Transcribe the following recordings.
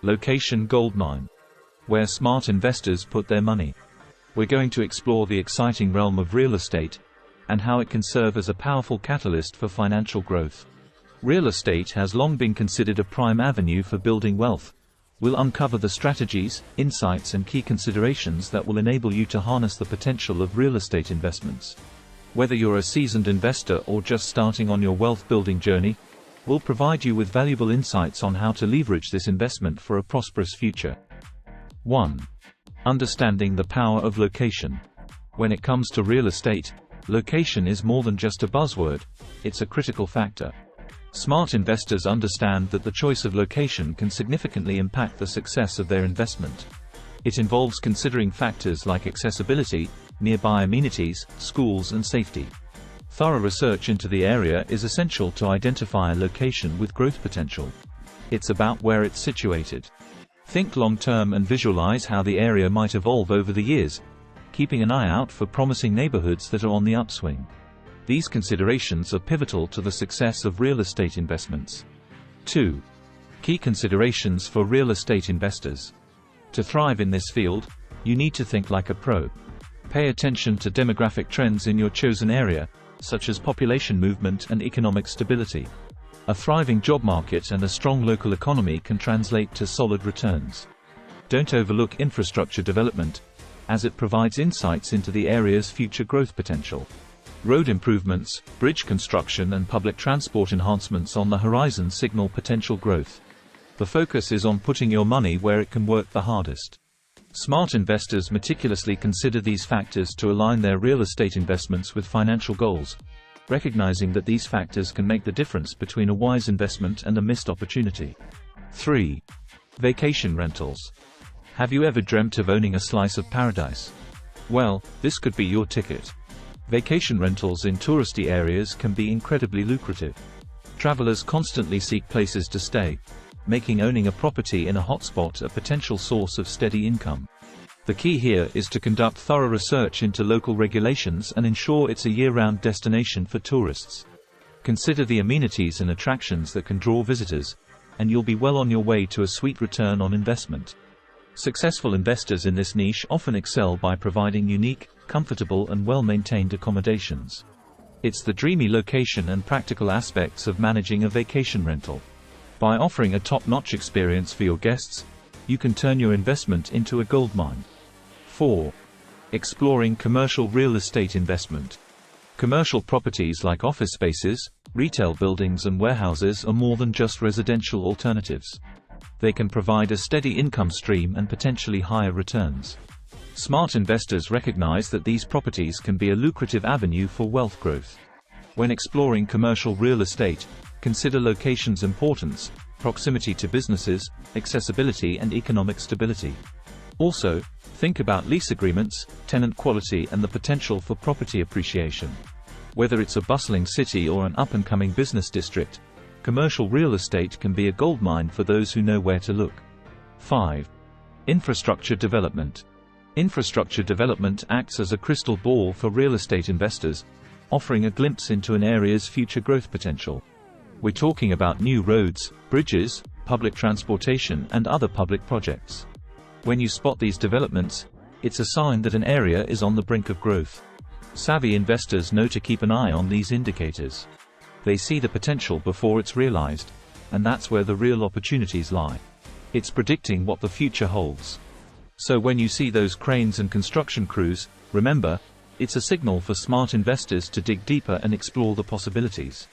Location Goldmine. Where smart investors put their money. We're going to explore the exciting realm of real estate, and how it can serve as a powerful catalyst for financial growth. Real estate has long been considered a prime avenue for building wealth. We'll uncover the strategies, insights and key considerations that will enable you to harness the potential of real estate investments. Whether you're a seasoned investor or just starting on your wealth-building journey, we'll provide you with valuable insights on how to leverage this investment for a prosperous future. 1. Understanding the power of location. When it comes to real estate, location is more than just a buzzword, it's a critical factor. Smart investors understand that the choice of location can significantly impact the success of their investment. It involves considering factors like accessibility, nearby amenities, schools and safety. Thorough research into the area is essential to identify a location with growth potential. It's about where it's situated. Think long-term and visualize how the area might evolve over the years, keeping an eye out for promising neighborhoods that are on the upswing. These considerations are pivotal to the success of real estate investments. 2. Key considerations for real estate investors. To thrive in this field, you need to think like a pro. Pay attention to demographic trends in your chosen area, such as population movement and economic stability. A thriving job market and a strong local economy can translate to solid returns. Don't overlook infrastructure development, as it provides insights into the area's future growth potential. Road improvements, bridge construction and public transport enhancements on the horizon signal potential growth. The focus is on putting your money where it can work the hardest. Smart investors meticulously consider these factors to align their real estate investments with financial goals, recognizing that these factors can make the difference between a wise investment and a missed opportunity. 3. Vacation rentals. Have you ever dreamt of owning a slice of paradise? Well, this could be your ticket. Vacation rentals in touristy areas can be incredibly lucrative. Travelers constantly seek places to stay, making owning a property in a hotspot a potential source of steady income. The key here is to conduct thorough research into local regulations and ensure it's a year-round destination for tourists. Consider the amenities and attractions that can draw visitors, and you'll be well on your way to a sweet return on investment. Successful investors in this niche often excel by providing unique, comfortable and well-maintained accommodations. It's the dreamy location and practical aspects of managing a vacation rental. By offering a top-notch experience for your guests, you can turn your investment into a goldmine. 4. Exploring commercial real estate investment. Commercial properties like office spaces, retail buildings and warehouses are more than just residential alternatives. They can provide a steady income stream and potentially higher returns. Smart investors recognize that these properties can be a lucrative avenue for wealth growth. When exploring commercial real estate, consider location's importance, proximity to businesses, accessibility and economic stability. Also, think about lease agreements, tenant quality and the potential for property appreciation. Whether it's a bustling city or an up-and-coming business district, commercial real estate can be a goldmine for those who know where to look. 5. Infrastructure development. Infrastructure development acts as a crystal ball for real estate investors, offering a glimpse into an area's future growth potential. We're talking about new roads, bridges, public transportation and other public projects. When you spot these developments, it's a sign that an area is on the brink of growth. Savvy investors know to keep an eye on these indicators. They see the potential before it's realized, and that's where the real opportunities lie. It's predicting what the future holds. So when you see those cranes and construction crews, remember, it's a signal for smart investors to dig deeper and explore the possibilities.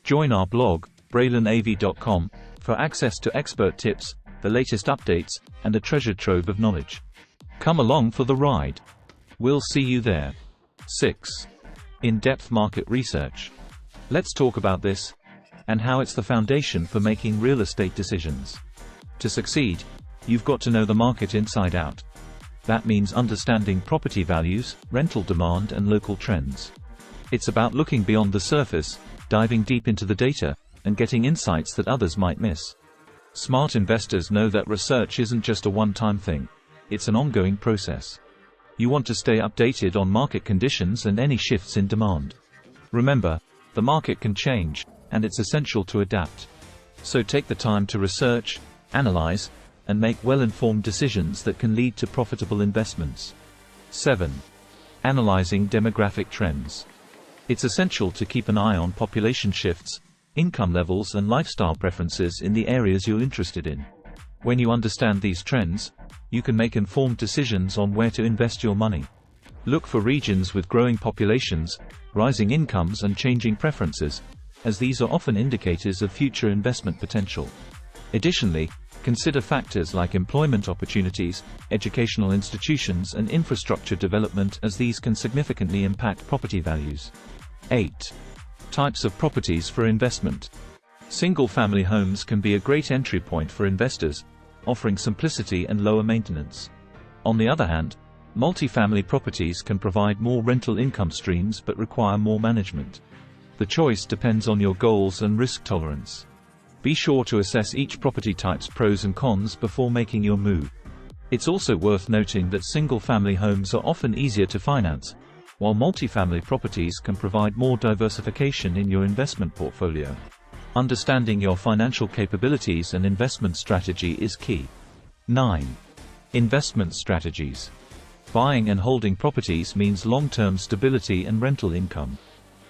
Join our blog, BraylenAV.com, for access to expert tips, the latest updates, and a treasure trove of knowledge. Come along for the ride. We'll see you there. 6. In-depth market research. Let's talk about this, and how it's the foundation for making real estate decisions. To succeed, you've got to know the market inside out. That means understanding property values, rental demand and local trends. It's about looking beyond the surface, diving deep into the data, and getting insights that others might miss. Smart investors know that research isn't just a one-time thing. It's an ongoing process. You want to stay updated on market conditions and any shifts in demand. Remember, the market can change, and it's essential to adapt. So take the time to research, analyze, and make well-informed decisions that can lead to profitable investments. 7. Analyzing demographic trends. It's essential to keep an eye on population shifts, income levels and lifestyle preferences in the areas you're interested in. When you understand these trends, you can make informed decisions on where to invest your money. Look for regions with growing populations, rising incomes and changing preferences, as these are often indicators of future investment potential. Additionally, consider factors like employment opportunities, educational institutions and infrastructure development, as these can significantly impact property values. 8. Types of properties for investment. Single-family homes can be a great entry point for investors, offering simplicity and lower maintenance. On the other hand, multifamily properties can provide more rental income streams but require more management. The choice depends on your goals and risk tolerance. Be sure to assess each property type's pros and cons before making your move. It's also worth noting that single-family homes are often easier to finance, while multifamily properties can provide more diversification in your investment portfolio. Understanding your financial capabilities and investment strategy is key. 9. Investment strategies. Buying and holding properties means long-term stability and rental income.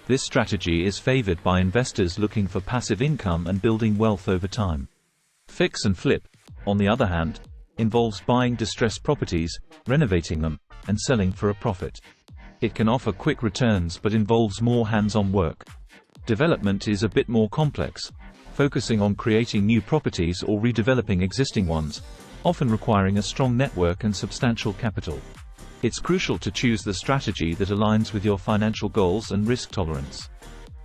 This strategy is favored by investors looking for passive income and building wealth over time. Fix and flip, on the other hand, involves buying distressed properties, renovating them, and selling for a profit. It can offer quick returns but involves more hands-on work. Development is a bit more complex, focusing on creating new properties or redeveloping existing ones, often requiring a strong network and substantial capital. It's crucial to choose the strategy that aligns with your financial goals and risk tolerance.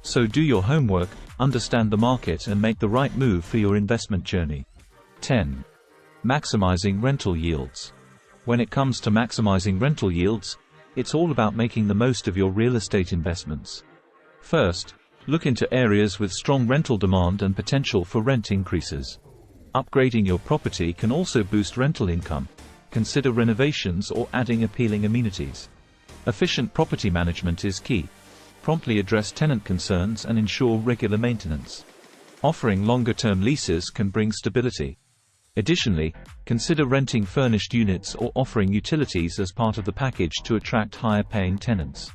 So do your homework, understand the market and make the right move for your investment journey. 10. Maximizing rental yields. When it comes to maximizing rental yields, it's all about making the most of your real estate investments. First, look into areas with strong rental demand and potential for rent increases. Upgrading your property can also boost rental income. Consider renovations or adding appealing amenities. Efficient property management is key. Promptly address tenant concerns and ensure regular maintenance. Offering longer-term leases can bring stability. Additionally, consider renting furnished units or offering utilities as part of the package to attract higher-paying tenants.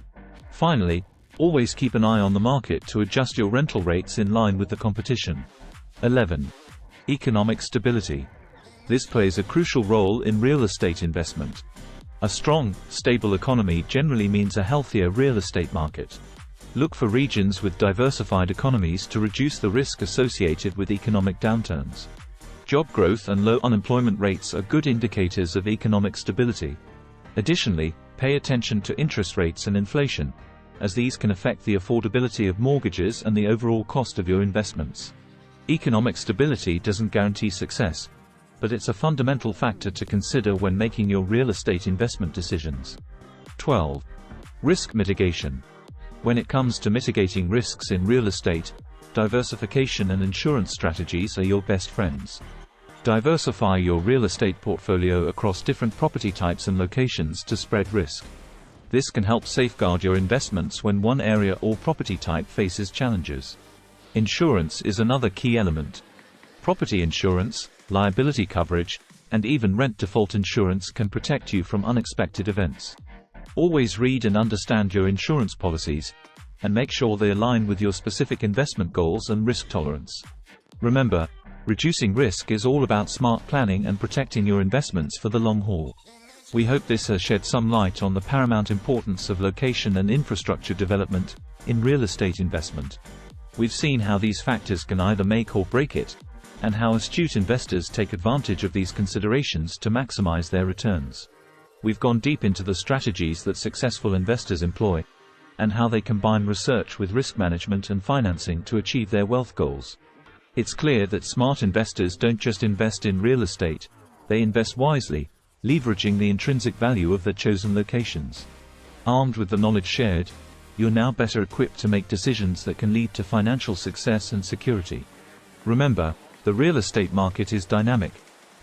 Finally, always keep an eye on the market to adjust your rental rates in line with the competition. 11. Economic stability. This plays a crucial role in real estate investment. A strong, stable economy generally means a healthier real estate market. Look for regions with diversified economies to reduce the risk associated with economic downturns. Job growth and low unemployment rates are good indicators of economic stability. Additionally, pay attention to interest rates and inflation, as these can affect the affordability of mortgages and the overall cost of your investments. Economic stability doesn't guarantee success, but it's a fundamental factor to consider when making your real estate investment decisions. 12. Risk mitigation. When it comes to mitigating risks in real estate, diversification and insurance strategies are your best friends. Diversify your real estate portfolio across different property types and locations to spread risk. This can help safeguard your investments when one area or property type faces challenges. Insurance is another key element. Property insurance, liability coverage, and even rent default insurance can protect you from unexpected events. Always read and understand your insurance policies, and make sure they align with your specific investment goals and risk tolerance. Remember, reducing risk is all about smart planning and protecting your investments for the long haul. We hope this has shed some light on the paramount importance of location and infrastructure development in real estate investment. We've seen how these factors can either make or break it, and how astute investors take advantage of these considerations to maximize their returns. We've gone deep into the strategies that successful investors employ, and how they combine research with risk management and financing to achieve their wealth goals. It's clear that smart investors don't just invest in real estate, they invest wisely, leveraging the intrinsic value of their chosen locations. Armed with the knowledge shared, you're now better equipped to make decisions that can lead to financial success and security. Remember, the real estate market is dynamic,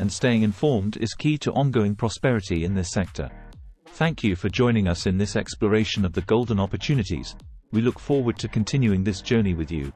and staying informed is key to ongoing prosperity in this sector. Thank you for joining us in this exploration of the golden opportunities. We look forward to continuing this journey with you.